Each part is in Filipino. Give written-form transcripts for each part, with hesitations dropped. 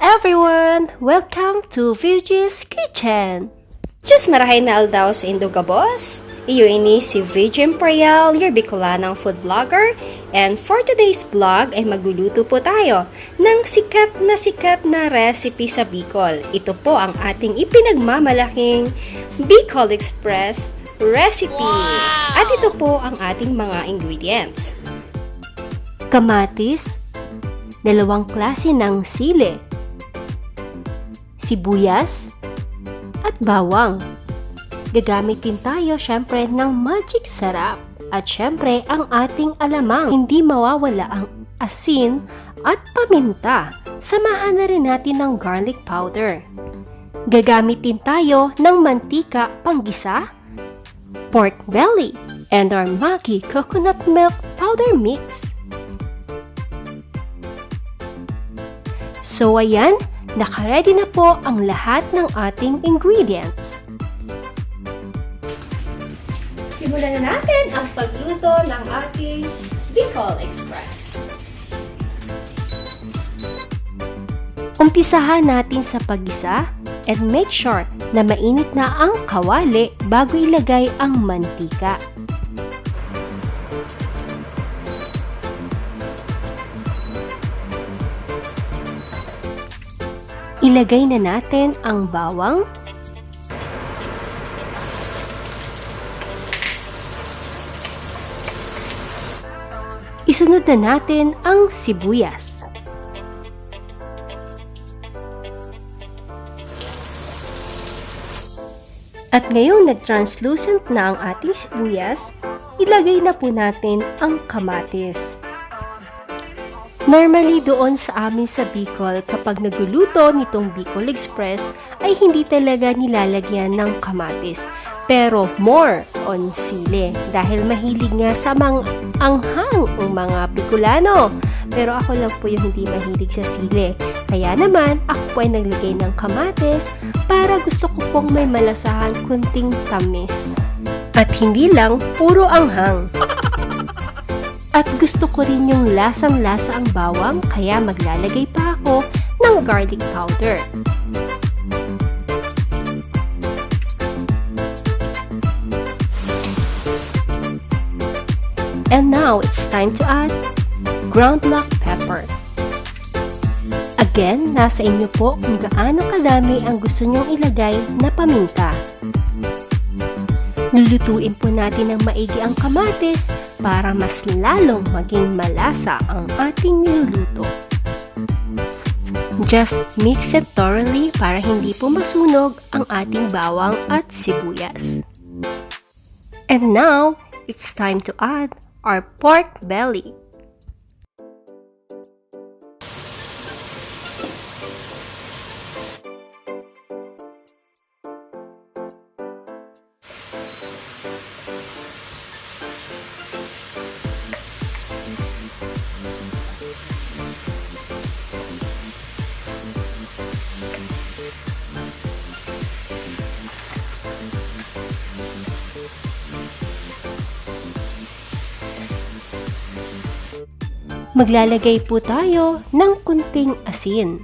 everyone! Welcome to Vgee's Kitchen! Diyos marahay na aldaw sa Indogabos. Iyo ini si Vgee Imperial, your Bicolanang food blogger. And for today's vlog ay magluluto po tayo ng sikat na recipe sa Bicol. Ito po ang ating ipinagmamalaking Bicol Express recipe. Wow! At ito po ang ating mga ingredients. Kamatis, dalawang klase ng sili, sibuyas, at bawang. Gagamitin tayo syempre ng magic sarap at syempre ang ating alamang. Hindi mawawala ang asin at paminta. Samahan na rin natin ng garlic powder. Gagamitin tayo ng mantika panggisa, pork belly, and our Vgee coconut milk powder mix. So ayan, nakaready na po ang lahat ng ating ingredients. Simulan na natin ang pagluto ng ating Bicol Express. Umpisahan natin sa paggisa and make sure na mainit na ang kawali bago ilagay ang mantika. Ilagay na natin ang bawang, isunod na natin ang sibuyas, at ngayong nag-translucent na ang ating sibuyas, ilagay na po natin ang kamatis. Normally doon sa amin sa Bicol, kapag nagluluto nitong Bicol Express ay hindi talaga nilalagyan ng kamatis. Pero more on sili dahil mahilig nga sa mga anghang ang mga Bicolano. Pero ako lang po yung hindi mahilig sa sili. Kaya naman ako po ay naglagay ng kamatis para gusto ko pong may malasahan kunting tamis. At hindi lang puro anghang. At gusto ko rin yung lasang-lasa ang bawang, kaya maglalagay pa ako ng garlic powder. And now, it's time to add ground black pepper. Again, nasa inyo po kung gaano kadami ang gusto nyong ilagay na paminta. Lulutuin po natin ng maigi ang kamatis para mas lalong maging malasa ang ating niluluto. Just mix it thoroughly para hindi po masunog ang ating bawang at sibuyas. And now, it's time to add our pork belly. Maglalagay po tayo ng kunting asin.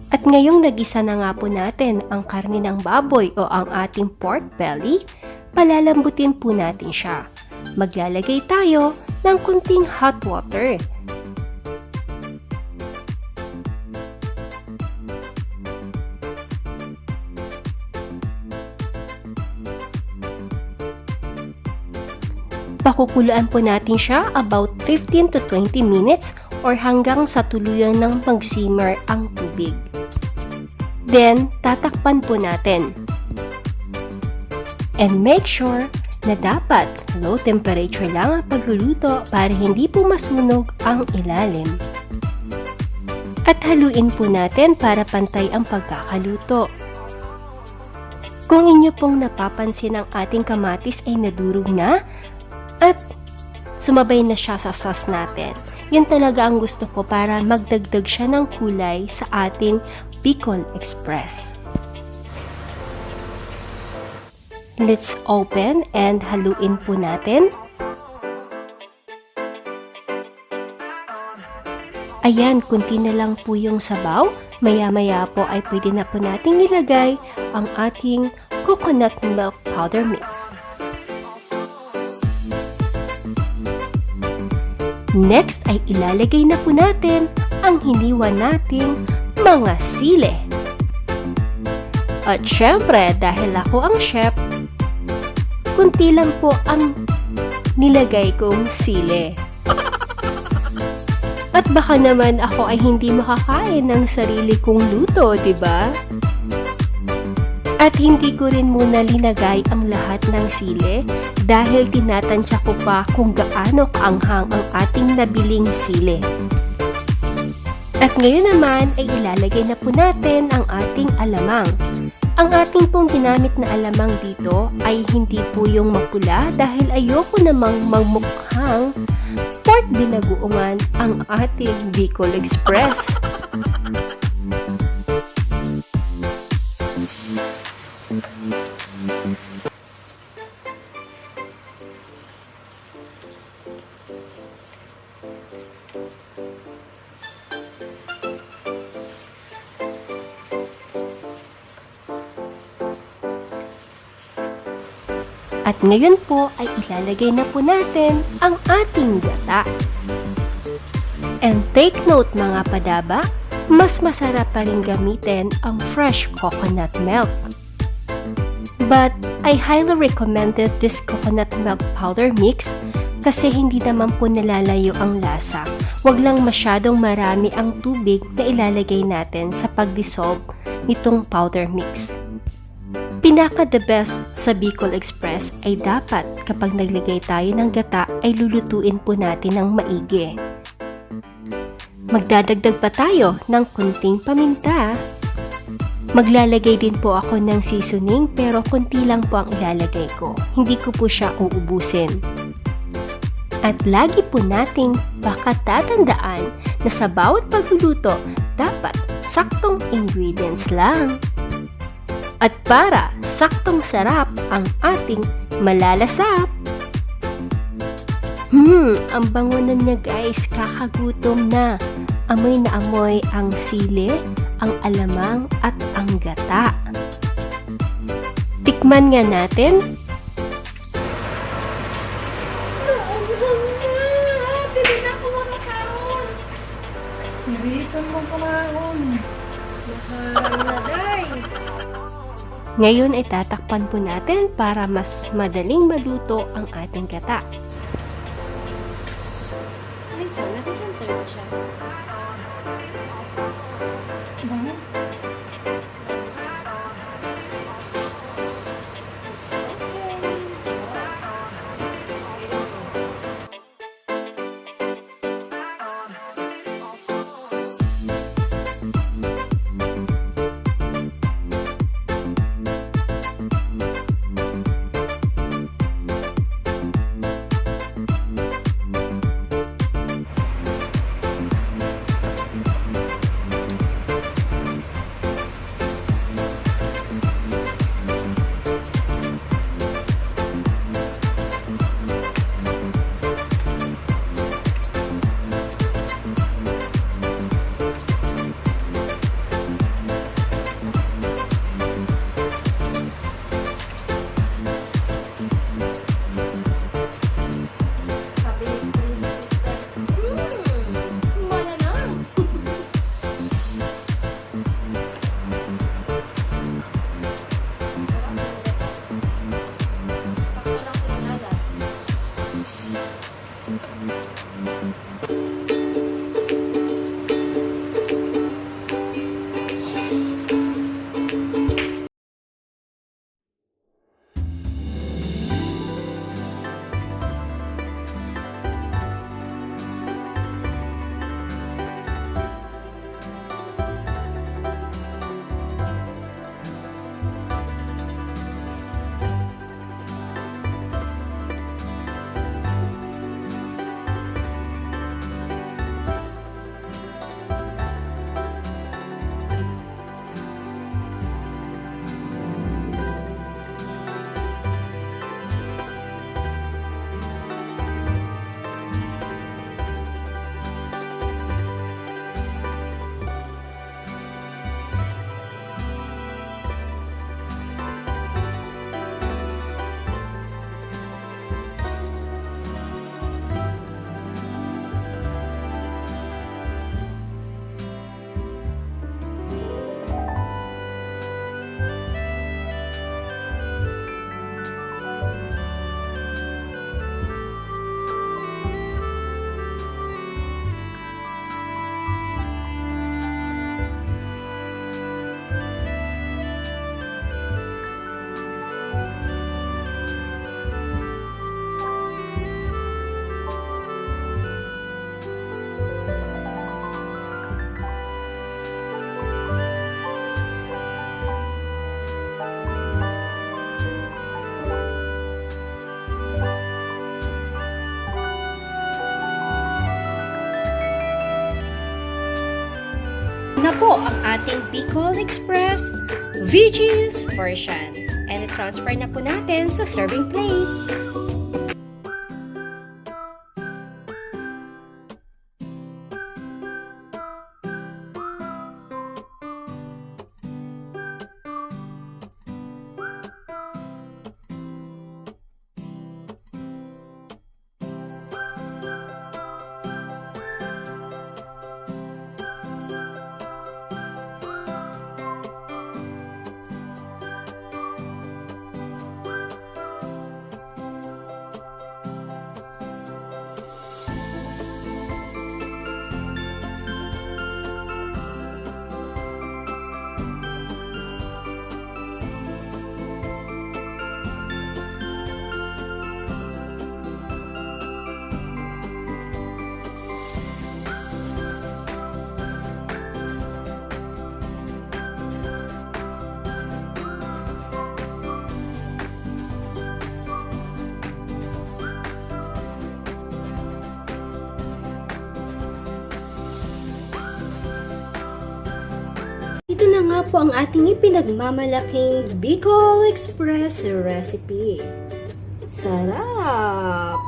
At ngayong nagisa na nga po natin ang karne ng baboy o ang ating pork belly, palalambutin po natin siya. Maglalagay tayo ng kunting hot water. Pakukuluan po natin siya about 15 to 20 minutes or hanggang sa tuluyan ng mag-simmer ang tubig. Then, tatakpan po natin. And make sure na dapat low temperature lang ang pagluluto para hindi po masunog ang ilalim. At haluin po natin para pantay ang pagkakaluto. Kung inyo pong napapansin ang ating kamatis ay nadurog na, at sumabay na siya sa sauce natin. Yun talaga ang gusto ko para magdagdag siya ng kulay sa ating Bicol Express. Let's open and haluin po natin. Ayan, kunti na lang po yung sabaw. Maya-maya po ay pwede na po nating ilagay ang ating coconut milk powder mix. Next ay ilalagay na po natin ang hiniwa nating mga sili. At syempre, dahil ako ang chef, kunti lang po ang nilagay kong sili. At baka naman ako ay hindi makakain ng sarili kong luto, di ba? At hindi ko rin muna linagay ang lahat ng sili dahil tinatansya ko pa kung gaano kaanghang ang ating nabiling sili. At ngayon naman ay ilalagay na po natin ang ating alamang. Ang ating pong ginamit na alamang dito ay hindi po yung mapula dahil ayoko namang magmukhang pork binagoongan ang ating Bicol Express. At ngayon po ay ilalagay na po natin ang ating gata. And take note mga padaba, mas masarap pa rin gamitin ang fresh coconut milk. But I highly recommended this coconut milk powder mix kasi hindi naman po nalalayo ang lasa. Huwag lang masyadong marami ang tubig na ilalagay natin sa pag-dissolve nitong powder mix. Pinaka-the best sa Bicol Express ay dapat kapag naglagay tayo ng gata ay lulutuin po natin ng maigi. Magdadagdag pa tayo ng kunting paminta. Maglalagay din po ako ng seasoning pero kunti lang po ang ilalagay ko. Hindi ko po siya uubusin. At lagi po nating baka tatandaan na sa bawat pagluluto dapat saktong ingredients lang. At para saktong sarap ang ating malalasap. Ang bangonan niya guys, kakagutom na. Amoy na amoy ang sili, ang alamang at ang gata. Tikman nga natin. Ngayon ay tatakpan po natin para mas madaling maluto ang ating gata. Ay, so, naka-center mo siya. na po ang ating Bicol Express Vgee's version. And i-transfer na po natin sa serving plate. Ito na nga po ang ating ipinagmamalaking Bicol Express recipe. Sarap!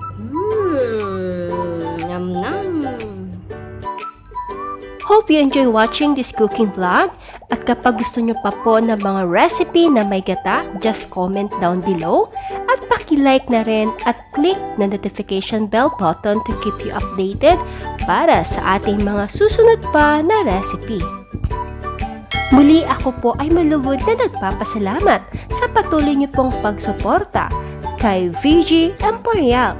Yum-nam! Hope you enjoy watching this cooking vlog. At kapag gusto nyo pa po ng mga recipe na may gata, just comment down below. At paki-like na rin at click na notification bell button to keep you updated para sa ating mga susunod pa na recipe. Muli ako po ay malugod na nagpapasalamat sa patuloy niyo pong pagsuporta kay Vgee Imperial.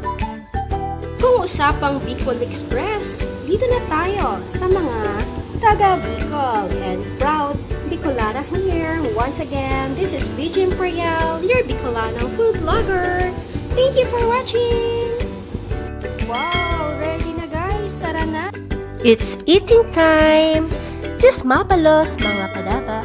Kung usapang Bicol Express, dito na tayo sa mga taga-Bicol and proud Bicolana here. Once again, this is Vgee Imperial, your Bicolana food vlogger. Thank you for watching! Wow! Ready na guys! Tara na! It's eating time! Diyos mapalos mga kadata!